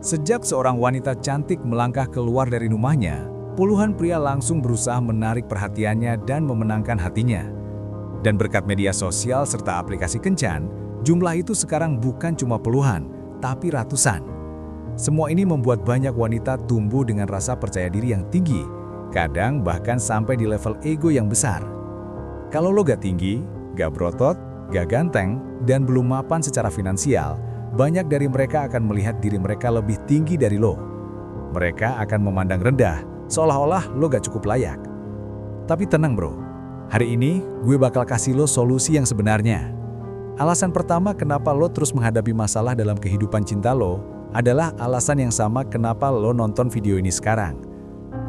Sejak seorang wanita cantik melangkah keluar dari rumahnya, puluhan pria langsung berusaha menarik perhatiannya dan memenangkan hatinya. Dan berkat media sosial serta aplikasi kencan, jumlah itu sekarang bukan cuma puluhan, tapi ratusan. Semua ini membuat banyak wanita tumbuh dengan rasa percaya diri yang tinggi, kadang bahkan sampai di level ego yang besar. Kalau lo gak tinggi, gak berotot, gak ganteng, dan belum mapan secara finansial, banyak dari mereka akan melihat diri mereka lebih tinggi dari lo. Mereka akan memandang rendah, seolah-olah lo gak cukup layak. Tapi tenang bro, hari ini gue bakal kasih lo solusi yang sebenarnya. Alasan pertama kenapa lo terus menghadapi masalah dalam kehidupan cinta lo adalah alasan yang sama kenapa lo nonton video ini sekarang.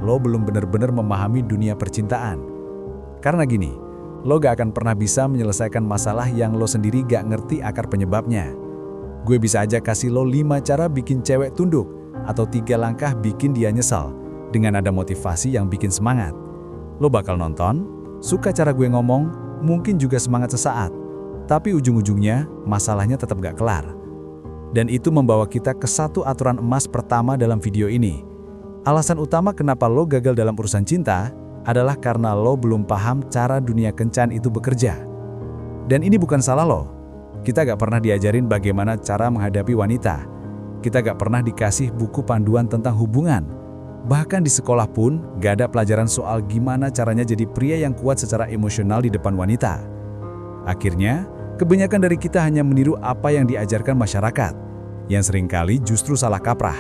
Lo belum benar-benar memahami dunia percintaan. Karena gini, lo gak akan pernah bisa menyelesaikan masalah yang lo sendiri gak ngerti akar penyebabnya. Gue bisa aja kasih lo 5 cara bikin cewek tunduk, atau 3 langkah bikin dia nyesal, dengan ada motivasi yang bikin semangat. Lo bakal nonton, suka cara gue ngomong, mungkin juga semangat sesaat, tapi ujung-ujungnya masalahnya tetap gak kelar. Dan itu membawa kita ke satu aturan emas pertama dalam video ini. Alasan utama kenapa lo gagal dalam urusan cinta adalah karena lo belum paham cara dunia kencan itu bekerja. Dan ini bukan salah lo. Kita gak pernah diajarin bagaimana cara menghadapi wanita. Kita gak pernah dikasih buku panduan tentang hubungan. Bahkan di sekolah pun gak ada pelajaran soal gimana caranya jadi pria yang kuat secara emosional di depan wanita. Akhirnya, kebanyakan dari kita hanya meniru apa yang diajarkan masyarakat, yang seringkali justru salah kaprah.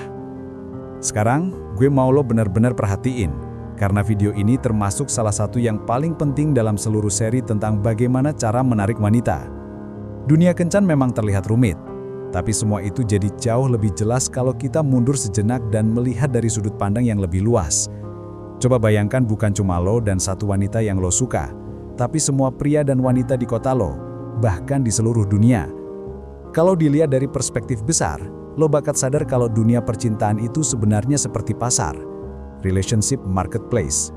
Sekarang, gue mau lo benar-benar perhatiin, karena video ini termasuk salah satu yang paling penting dalam seluruh seri tentang bagaimana cara menarik wanita. Dunia kencan memang terlihat rumit, tapi semua itu jadi jauh lebih jelas kalau kita mundur sejenak dan melihat dari sudut pandang yang lebih luas. Coba bayangkan bukan cuma lo dan satu wanita yang lo suka, tapi semua pria dan wanita di kota lo, bahkan di seluruh dunia. Kalau dilihat dari perspektif besar, lo bakal sadar kalau dunia percintaan itu sebenarnya seperti pasar, relationship marketplace.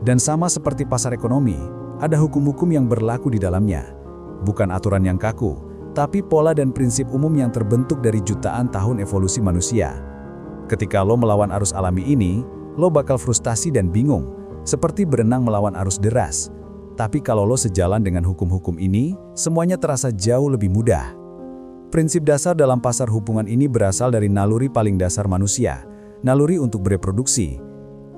Dan sama seperti pasar ekonomi, ada hukum-hukum yang berlaku di dalamnya. Bukan aturan yang kaku, tapi pola dan prinsip umum yang terbentuk dari jutaan tahun evolusi manusia. Ketika lo melawan arus alami ini, lo bakal frustasi dan bingung, seperti berenang melawan arus deras. Tapi kalau lo sejalan dengan hukum-hukum ini, semuanya terasa jauh lebih mudah. Prinsip dasar dalam pasar hubungan ini berasal dari naluri paling dasar manusia, naluri untuk bereproduksi.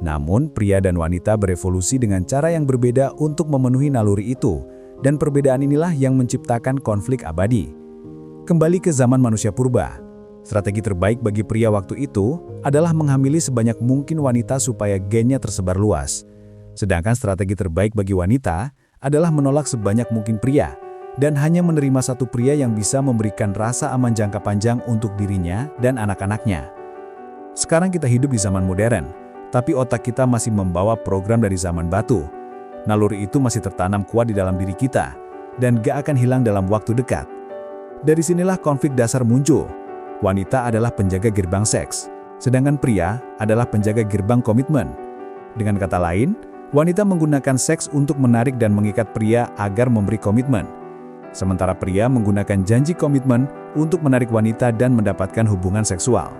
Namun, pria dan wanita berevolusi dengan cara yang berbeda untuk memenuhi naluri itu, dan perbedaan inilah yang menciptakan konflik abadi. Kembali ke zaman manusia purba, strategi terbaik bagi pria waktu itu adalah menghamili sebanyak mungkin wanita supaya gennya tersebar luas. Sedangkan strategi terbaik bagi wanita adalah menolak sebanyak mungkin pria, dan hanya menerima satu pria yang bisa memberikan rasa aman jangka panjang untuk dirinya dan anak-anaknya. Sekarang kita hidup di zaman modern, tapi otak kita masih membawa program dari zaman batu. Naluri itu masih tertanam kuat di dalam diri kita, dan gak akan hilang dalam waktu dekat. Dari sinilah konflik dasar muncul. Wanita adalah penjaga gerbang seks, sedangkan pria adalah penjaga gerbang komitmen. Dengan kata lain, wanita menggunakan seks untuk menarik dan mengikat pria agar memberi komitmen. Sementara pria menggunakan janji komitmen untuk menarik wanita dan mendapatkan hubungan seksual.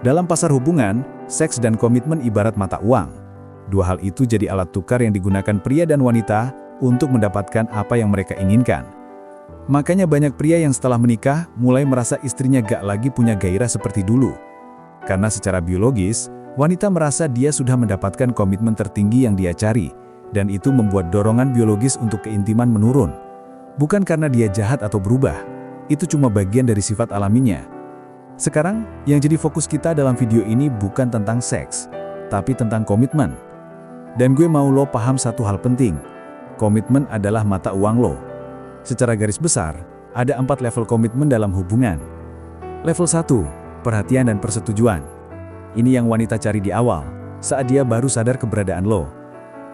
Dalam pasar hubungan, seks dan komitmen ibarat mata uang. Dua hal itu jadi alat tukar yang digunakan pria dan wanita untuk mendapatkan apa yang mereka inginkan. Makanya banyak pria yang setelah menikah mulai merasa istrinya gak lagi punya gairah seperti dulu. Karena secara biologis, wanita merasa dia sudah mendapatkan komitmen tertinggi yang dia cari, dan itu membuat dorongan biologis untuk keintiman menurun. Bukan karena dia jahat atau berubah, itu cuma bagian dari sifat alaminya. Sekarang, yang jadi fokus kita dalam video ini bukan tentang seks, tapi tentang komitmen. Dan gue mau lo paham satu hal penting, komitmen adalah mata uang lo. Secara garis besar, ada 4 level komitmen dalam hubungan. Level 1, perhatian dan persetujuan. Ini yang wanita cari di awal, saat dia baru sadar keberadaan lo.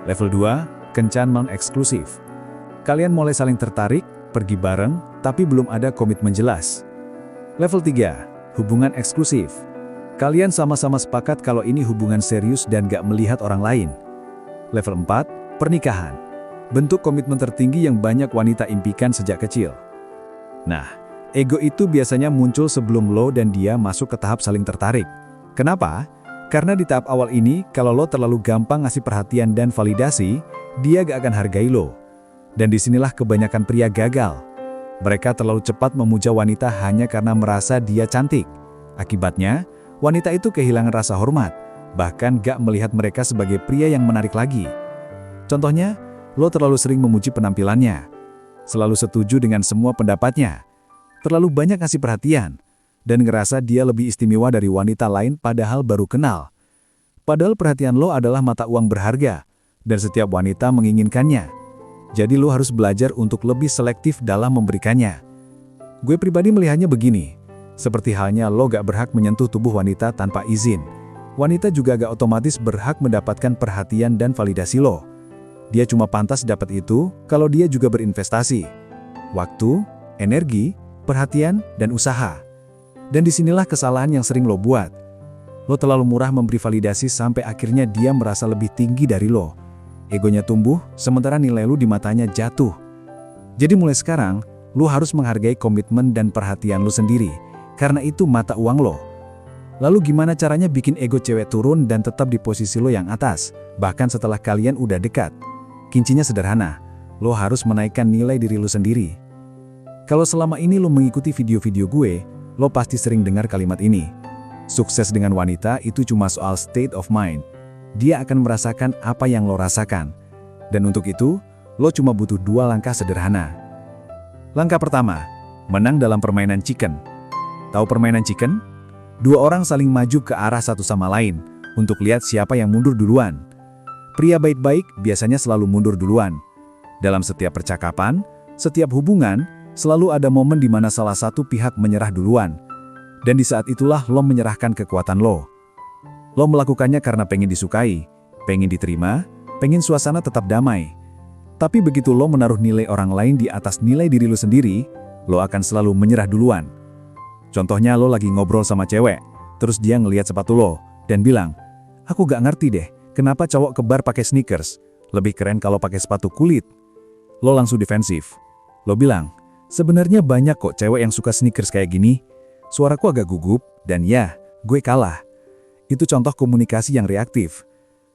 Level 2, kencan non-eksklusif. Kalian mulai saling tertarik, pergi bareng, tapi belum ada komitmen jelas. Level 3, hubungan eksklusif. Kalian sama-sama sepakat kalau ini hubungan serius dan gak melihat orang lain. Level 4, pernikahan. Bentuk komitmen tertinggi yang banyak wanita impikan sejak kecil. Nah, Ego itu biasanya muncul sebelum lo dan dia masuk ke tahap saling tertarik. Kenapa? Karena di tahap awal ini, kalau lo terlalu gampang ngasih perhatian dan validasi, dia gak akan hargai lo. Dan disinilah kebanyakan pria gagal. Mereka terlalu cepat memuja wanita hanya karena merasa dia cantik. Akibatnya, wanita itu kehilangan rasa hormat, bahkan gak melihat mereka sebagai pria yang menarik lagi. Contohnya, lo terlalu sering memuji penampilannya, selalu setuju dengan semua pendapatnya, terlalu banyak ngasih perhatian, dan ngerasa dia lebih istimewa dari wanita lain padahal baru kenal. Padahal perhatian lo adalah mata uang berharga, dan setiap wanita menginginkannya. Jadi lo harus belajar untuk lebih selektif dalam memberikannya. Gue pribadi melihatnya begini, seperti halnya lo gak berhak menyentuh tubuh wanita tanpa izin. Wanita juga gak otomatis berhak mendapatkan perhatian dan validasi lo. Dia cuma pantas dapat itu kalau dia juga berinvestasi. Waktu, energi, perhatian, dan usaha. Dan disinilah kesalahan yang sering lo buat. Lo terlalu murah memberi validasi sampai akhirnya dia merasa lebih tinggi dari lo. Egonya tumbuh, sementara nilai lo di matanya jatuh. Jadi mulai sekarang, lo harus menghargai komitmen dan perhatian lo sendiri, karena itu mata uang lo. Lalu gimana caranya bikin ego cewek turun dan tetap di posisi lo yang atas, bahkan setelah kalian udah dekat? Kuncinya sederhana, lo harus menaikkan nilai diri lo sendiri. Kalau selama ini lo mengikuti video-video gue, lo pasti sering dengar kalimat ini. Sukses dengan wanita itu cuma soal state of mind. Dia akan merasakan apa yang lo rasakan. Dan untuk itu, lo cuma butuh 2 langkah sederhana. Langkah pertama, menang dalam permainan chicken. Tahu permainan chicken? 2 orang saling maju ke arah satu sama lain untuk lihat siapa yang mundur duluan. Pria baik-baik biasanya selalu mundur duluan. Dalam setiap percakapan, setiap hubungan, selalu ada momen di mana salah satu pihak menyerah duluan. Dan di saat itulah lo menyerahkan kekuatan lo. Lo melakukannya karena pengen disukai, pengen diterima, pengen suasana tetap damai. Tapi begitu lo menaruh nilai orang lain di atas nilai diri lo sendiri, lo akan selalu menyerah duluan. Contohnya lo lagi ngobrol sama cewek, terus dia ngelihat sepatu lo, dan bilang, "Aku gak ngerti deh, kenapa cowok ke bar pakai sneakers? Lebih keren kalau pakai sepatu kulit." Lo langsung defensif. Lo bilang, "Sebenarnya banyak kok cewek yang suka sneakers kayak gini." Suaraku agak gugup, dan ya, gue kalah. Itu contoh komunikasi yang reaktif.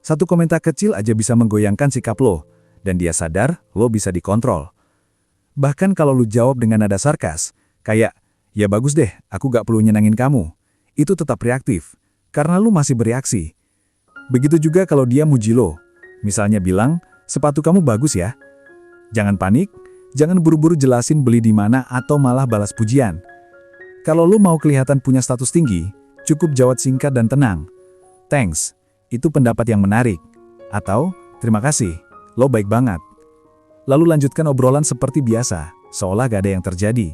Satu komentar kecil aja bisa menggoyangkan sikap lo, dan dia sadar lo bisa dikontrol. Bahkan kalau lo jawab dengan nada sarkas, kayak, "Ya bagus deh, aku gak perlu nyenangin kamu." Itu tetap reaktif, karena lo masih bereaksi. Begitu juga kalau dia muji lo. Misalnya bilang, "Sepatu kamu bagus ya." Jangan panik, jangan buru-buru jelasin beli di mana atau malah balas pujian. Kalau lo mau kelihatan punya status tinggi, cukup jawab singkat dan tenang. "Thanks, itu pendapat yang menarik." Atau, "Terima kasih, lo baik banget." Lalu lanjutkan obrolan seperti biasa, seolah gak ada yang terjadi.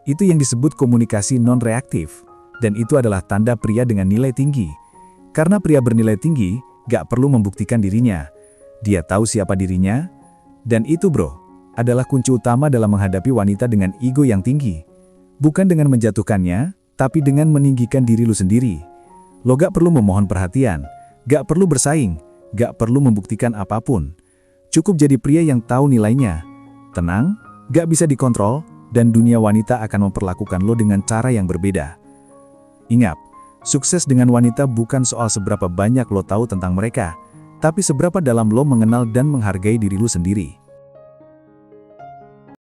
Itu yang disebut komunikasi non-reaktif, dan itu adalah tanda pria dengan nilai tinggi. Karena pria bernilai tinggi, gak perlu membuktikan dirinya. Dia tahu siapa dirinya, dan itu bro, adalah kunci utama dalam menghadapi wanita dengan ego yang tinggi. Bukan dengan menjatuhkannya, tapi dengan meninggikan diri lu sendiri. Lo gak perlu memohon perhatian, gak perlu bersaing, gak perlu membuktikan apapun. Cukup jadi pria yang tahu nilainya. Tenang, gak bisa dikontrol, dan dunia wanita akan memperlakukan lo dengan cara yang berbeda. Ingat, sukses dengan wanita bukan soal seberapa banyak lo tahu tentang mereka, tapi seberapa dalam lo mengenal dan menghargai diri lo sendiri.